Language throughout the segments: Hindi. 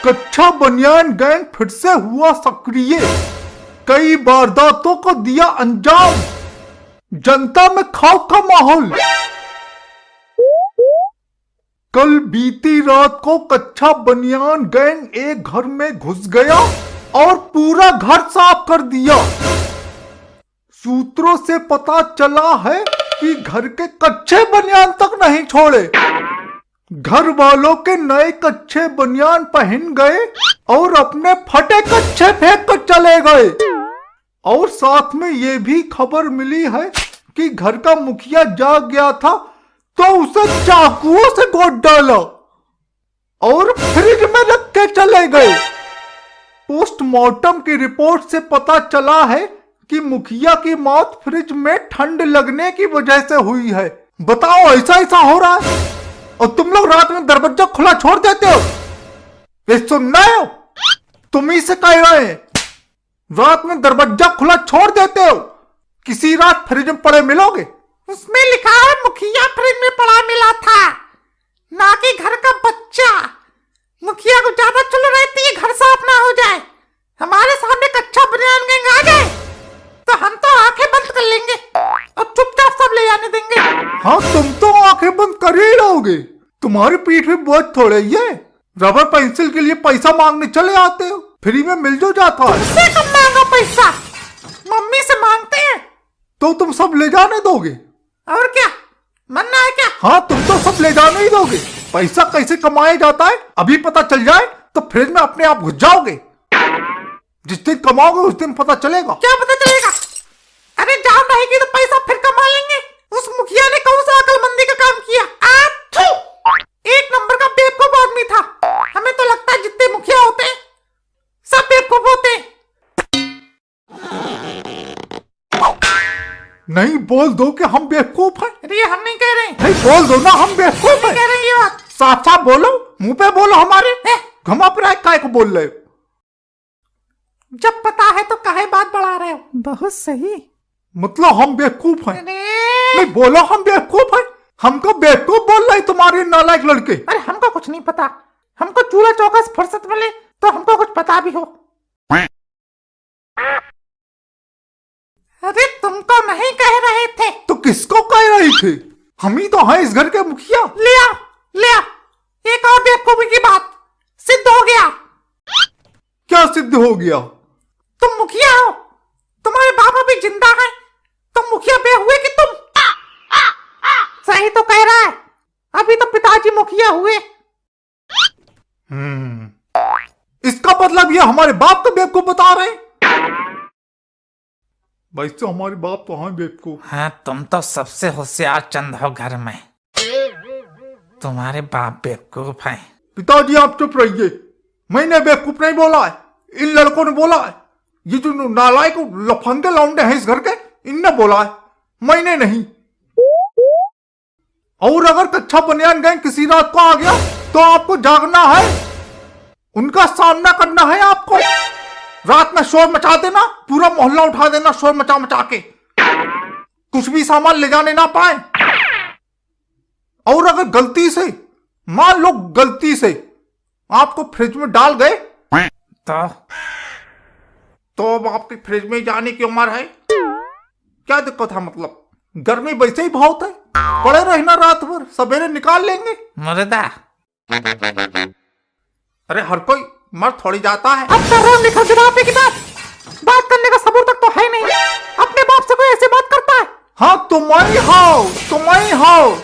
कच्चा बनियान गैंग फिर से हुआ सक्रिय, कई वारदातों को दिया अंजाम, जनता में खौफ का माहौल। कल बीती रात को कच्चा बनियान गैंग एक घर में घुस गया और पूरा घर साफ कर दिया। सूत्रों से पता चला है कि घर के कच्चे बनियान तक नहीं छोड़े, घर वालों के नए कच्चे बनियान पहन गए और अपने फटे कच्चे फेंक कर चले गए। और साथ में ये भी खबर मिली है कि घर का मुखिया जाग गया था तो उसे चाकुओं से गोद डाला और फ्रिज में रख के चले गए। पोस्टमार्टम की रिपोर्ट से पता चला है कि मुखिया की मौत फ्रिज में ठंड लगने की वजह से हुई है। बताओ, ऐसा हो रहा है और तुम लोग रात में दरवाजा खुला छोड़ देते हो। ये सुनना है, तुम ही से कह रहे हैं, रात में दरवाजा खुला छोड़ देते हो, किसी रात फ्रिज में पड़े मिलोगे। उसमें लिखा है मुखिया फ्रिज में पड़ा मिला था, ना कि घर का बच्चा। मुखिया को ज्यादा चुल रहती है घर साफ ना हो जाए। हमारे सामने कच्चा बनियान गैंग आ जाए तो हम तो आंखें बंद कर लेंगे और चुपचाप सब ले जाने देंगे। हाँ, तुम तो आंखें बंद कर ही रहोगे, तुम्हारी पीठ में बोझ थोड़े ही है। रबर पेंसिल के लिए पैसा मांगने चले आते हो, फ्री में मिल जो जाता है। तुमसे कम मांगो पैसा, मम्मी से मांगते हैं। तो तुम सब ले जाने दोगे? और क्या मरना है क्या? हाँ, तुम तो सब ले जाने ही दोगे। पैसा कैसे कमाया जाता है अभी पता चल जाए तो फ्रिज में अपने आप घुस जाओगे। जिस दिन कमाओगे उस दिन पता चलेगा। क्या पता चलेगा? अरे जान रहेगी तो पैसा फिर कमा लेंगे। उस मुखिया ने कौन सा अकलमंदी का काम किया? एक नंबर का बेवकूफ आदमी था। हमें तो लगता है जितने मुखिया होते हैं सब बेवकूफ होते हैं। नहीं बोल दो कि हम बेवकूफ हैं। अरे हम नहीं कह रहे। नहीं बोल दो ना हम बेवकूफ हैं। कह रहे ये बात साफ साफ बोलो, मुंह पे बोलो। हमारे घुमा फिरा काय को बोल रहे हो? जब पता है तो काहे बात बढ़ा रहे हो? बहुत सही, मतलब हम बेवकूफ हैं? नहीं बोलो हम बेवकूफ हैं। हमको बेवकूफ बोल रहे तुम्हारे नालायक लड़के। अरे हमको कुछ नहीं पता। हमको चूल्हा चौका से फुर्सत मिले तो हमको कुछ पता भी हो। अरे तुमको नहीं कह रहे थे तो किसको कह रहे थे? हम ही तो हैं इस घर के मुखिया। ले आओ एक और बेवकूफी की बात सिद्ध हो गया। क्या सिद्ध हो गया? तुम मुखिया हो, तुम्हारे बाबा भी जिंदा है, तुम मुखिया बे हुए कि तुम? सही तो कह रहा है, अभी तो पिताजी मुखिया हुए। इसका मतलब ये हमारे बाप को बेवकूफ बता रहे हैं। वैसे हमारे बाप तो हैं बेवकूफ। हाँ, तुम तो सबसे होशियार चंद हो घर में, तुम्हारे बाप बेवकूफ हैं। पिताजी आप चुप रहिए, मैंने बेवकूफ नहीं बोला है, इन लड़कों ने बोला है। ये जो नालायक लफंगे लौंडे हैं इस घर के, इनने बोला है, मैंने नहीं। और अगर कच्चा बनियान गैंग किसी रात को आ गया तो आपको जागना है, उनका सामना करना है आपको। रात में शोर मचा देना, पूरा मोहल्ला उठा देना शोर मचा मचा के, कुछ भी सामान ले जाने ना पाए। और अगर गलती से, मान लो गलती से आपको फ्रिज में डाल गए तो अब आपकी फ्रिज में जाने की उम्र है। क्या दिक्कत है? मतलब गर्मी वैसे ही बहुत है, पड़े रहना रात भर, सवेरे निकाल लेंगे मुर्दा। अरे हर कोई मर थोड़ी जाता है। अब कर रहा हूं निकल जनाबे की बात करने का सबूर तक तो है नहीं। अपने बाप से कोई ऐसी बात करता है? हाँ, तुम ही हो,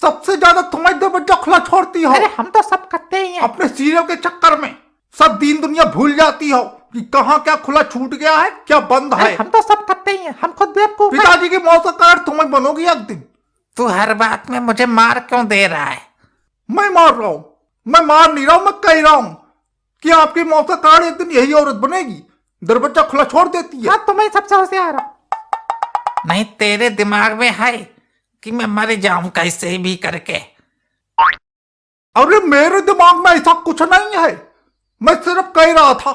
सबसे ज्यादा तुम्हारी दरवाजा खुला छोड़ती हो। अरे हम तो सब करते ही हैं। अपने सीरियल के चक्कर में सब दीन दुनिया भूल जाती हो कि कहाँ क्या खुला छूट गया है, क्या बंद है। हम तो सब करते ही हैं, हम खुद बेवकूफ हैं। पिताजी की मौत का कारण तुम्हें बनोगी एक दिन। तू हर बात में मुझे मार क्यों दे रहा है? मैं मार रहा हूं? मैं मार नहीं रहा हूं, मैं कह रहा हूं कि आपकी मौत का कारण एक दिन यही औरत बनेगी, दरवाजा खुला छोड़ देती है। हाँ, तुम्हें सबसे होशियार हो। नहीं, तेरे दिमाग में है कि मैं मर जाऊं कैसे भी करके। अरे मेरे दिमाग में ऐसा कुछ नहीं है, मैं सिर्फ कह रहा था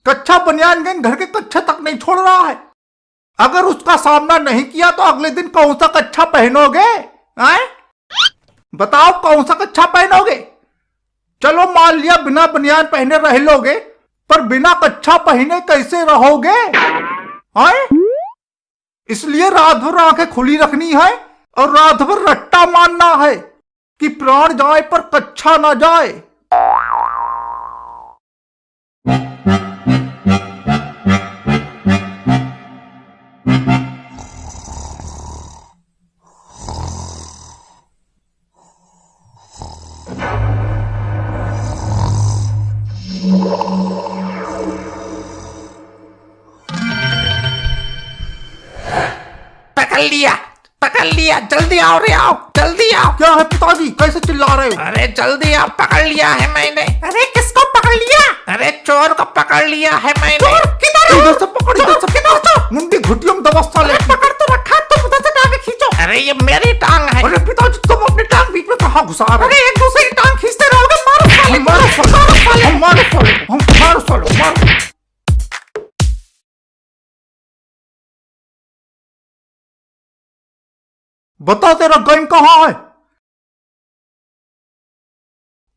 कच्चा बनियान गैंग घर के कच्चे तक नहीं छोड़ रहा है। अगर उसका सामना नहीं किया तो अगले दिन कौन सा कच्चा पहनोगे? बताओ कौन सा कच्चा पहनोगे? चलो मान लिया बिना बनियान पहने रह लोगे, पर बिना कच्छा पहने कैसे रहोगे? आए? इसलिए रात भर आंखें खुली रखनी है और रात भर रट्टा मारना है कि प्राण जाए पर कच्छा ना जाए। पकड़ लिया, जल्दी आओ रे, आओ जल्दी आओ। क्या है पिताजी, कैसे चिल्ला रहे हो? अरे जल्दी आओ, पकड़ लिया है मैंने। अरे किसको पकड़ लिया? अरे चोर को पकड़ लिया है मैंने। चोर किधर है? इधर से पकड़, इधर से पकड़, मुंडी घुटियों में दबस्ता ले। पकड़ तो रखा, तुम उधर से टांग खींचो। अरे ये मेरी टांग है। अरे पिताजी तुम अपनी टांग बीच में कहाँ घुसा रहे हो? अरे एक दूसरे की टांग खींचते रहोगे, मारो साले, मारो साले, मारो साले। बता तेरा गैंग कहाँ है?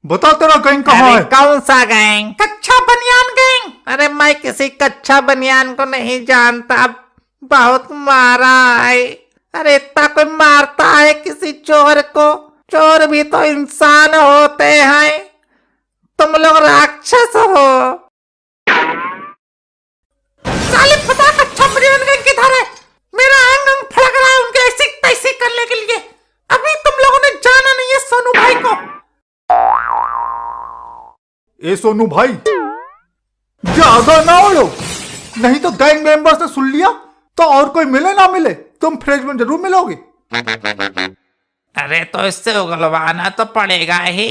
बता तेरा गैंग कहाँ अरे है? कौन सा गैंग? कच्छा बनियान गैंग। अरे मैं किसी कच्छा बनियान को नहीं जानता, बहुत मारा है। अरे इतना कोई मारता है किसी चोर को? चोर भी तो इंसान होते हैं, तुम लोग राक्षस हो। साले पता कच्छा बनियान गैंग किधर है? मेरा अंग फड़क रहा है उनके ऐसी तैसी करने के लिए। अभी तुम लोगों ने जाना नहीं है सोनू भाई को। ए सोनू भाई, ज्यादा ना उड़ो, नहीं तो गैंग मेंबर्स ने सुन लिया तो और कोई मिले ना मिले तुम फ्रिज में जरूर मिलोगे। अरे तो इससे उगलवाना तो पड़ेगा ही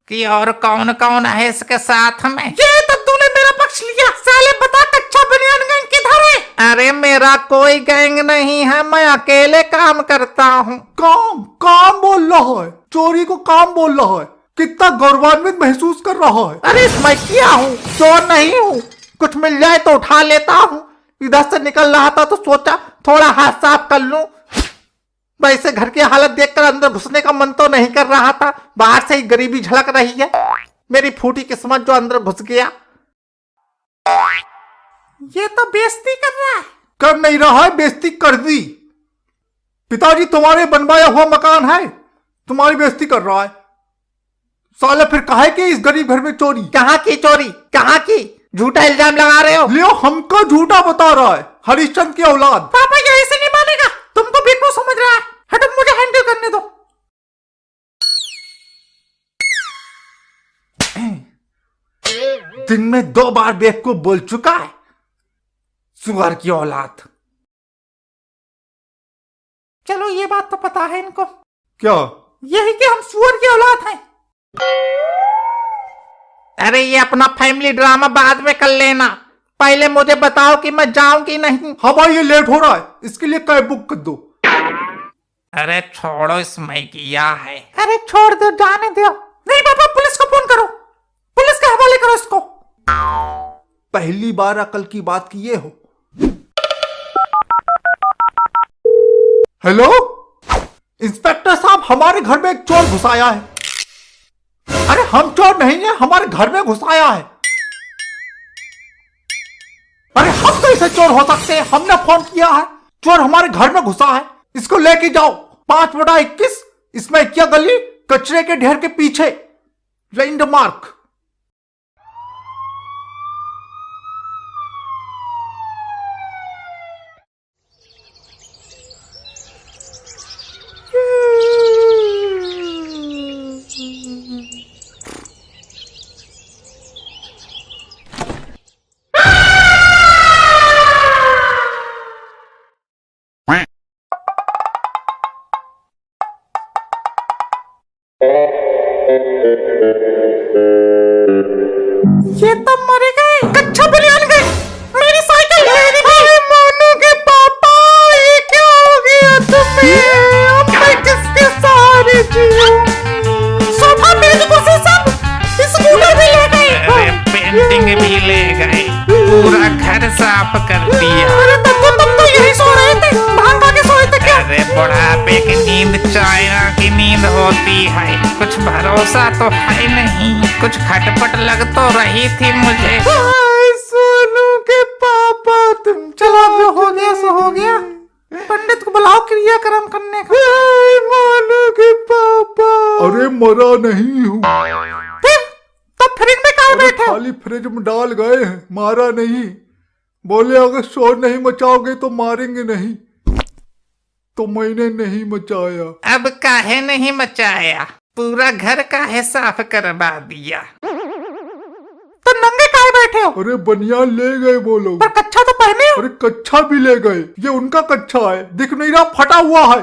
कि और कौन कौन है इसके साथ में। ये तो तूने मेरा पक्ष लिया। साले बता कच्छा बनियान गैंग किधर है? अरे मेरा कोई गैंग नहीं है, मैं अकेले काम करता हूँ। काम काम बोल रहा है, चोरी को काम बोल रहा है, कितना गौरवान्वित महसूस कर रहा है। अरे मैं क्या हूँ, चोर नहीं हूँ। कुछ मिल जाए तो उठा लेता हूँ। इधर से निकल रहा था तो सोचा थोड़ा हाथ साफ कर लूं। वैसे घर की हालत देखकर अंदर घुसने का मन तो नहीं कर रहा था, बाहर से ही गरीबी झलक रही है। मेरी फूटी किस्मत जो अंदर घुस गया। ये तो बेइज्जती कर रहा है। कर नहीं रहा है, बेइज्जती कर दी। पिताजी तुम्हारे बनवाया हुआ मकान है, तुम्हारी बेइज्जती कर रहा है। साले फिर कहा कि इस गरीब घर में चोरी? कहाँ की चोरी, कहाँ की? झूठा इल्जाम लगा रहे हो। लियो हमको झूठा बता रहा है, हरिश्चंद्र की औलाद। पापा ये ऐसे नहीं मानेगा, तुमको भी क्यों समझ रहा है? हटो, मुझे हैंडल करने दो। दिन में 2 बार बेवकूफ बोल चुका है, सुअर की औलाद। चलो ये बात तो पता है इनको, क्या? यही कि हम सुअर की औलाद हैं। अरे ये अपना फैमिली ड्रामा बाद में कर लेना, पहले मुझे बताओ कि मैं जाऊं कि नहीं। हाँ भाई ये लेट हो रहा है, इसके लिए कैब बुक कर दो। अरे छोड़ो, इसमें किया है। अरे छोड़ दो, जाने दो। नहीं पापा, पुलिस को फोन करो, पुलिस के हवाले करो इसको। पहली बार अकल की बात किए हो। हेलो इंस्पेक्टर साहब, हमारे घर में एक चोर घुस आया है। अरे हम चोर नहीं है, हमारे घर में घुस आया है। अरे हम कैसे चोर हो सकते हैं? हमने फोन किया है, चोर हमारे घर में घुसा है, इसको लेके जाओ। 5/21 इसमें क्या गली, कचरे के ढेर के पीछे, लैंडमार्क। ये तो मरे गए, कच्छा बनियान गए। मेरी साइकिल मेरी भाई मोनू के पापा, ये क्या हो गया तुम्हें? अब मैं किसके सहारे जीऊं? सोफा मेज पोजीशन, स्कूटर भी ले गए। अरे पेंटिंग भी ले गए, पूरा घर साफ कर दिया। अरे तब तो यही सो रहे थे, भांग खा के सोए थे क्या? अरे बुढ़ापे की नींद चाइना की नींद होती है, कुछ भरोसा तो है नहीं, कुछ खटपट लग तो रही थी मुझे। सोनू के पापा तुम चलो अब जो हो गया सो हो गया, पंडित को बुलाओ क्रियाक्रम करने का। मोनू के पापा। अरे मरा नहीं हूँ, फिर तो फ्रिज में कहाँ अरे बैठे हो? खाली फ्रिज में डाल गए हैं, मारा नहीं। बोले अगर शोर नहीं मचाओगे तो मारेंगे नहीं, तो मैंने नहीं मचाया। अब काहे नहीं मचाया, पूरा घर काहे साफ करवा दिया। तो नंगे काहे बैठे हो? अरे बनियान ले गए वो लोग। पर कच्छा तो पहने हो। अरे कच्छा भी ले गए, ये उनका कच्छा है, दिख नहीं रहा, फटा हुआ है।